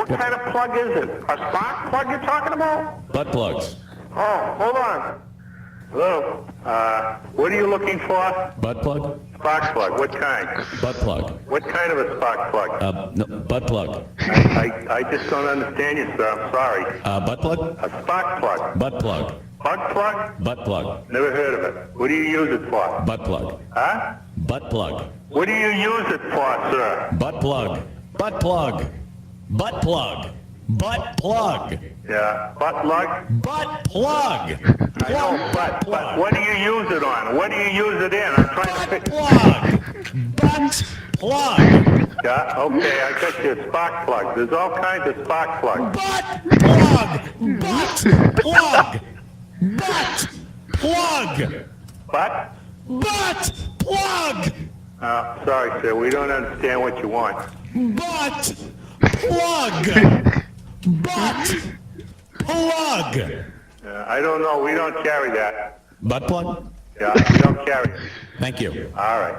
What kind of plug is it? A spark plug you're talking about? Butt plugs. Oh, hold on. Hello? What are you looking for? Butt plug? Spark plug. What kind? Butt plug. What kind of a spark plug? No, butt plug. I just don't understand you, sir. I'm sorry. Butt plug? A spark plug. Butt plug. Bug plug? Butt plug. Never heard of it. What do you use it for? Butt plug. Huh? Butt plug. What do you use it for, sir? Butt plug. Butt plug. Butt plug. Butt plug. Yeah. Butt plug? Butt plug. I know, but what do you use it on? What do you use it in? I'm trying to Butt figure... plug. Butt plug. Yeah, okay, I got you a spark plug. There's all kinds of spark plugs. Butt plug. Butt plug. Butt plug. But? Butt plug. Sorry, sir, we don't understand what you want. Butt plug. Butt plug. I don't know, we don't carry that. Butt plug? Yeah, we don't carry it. Thank you. All right.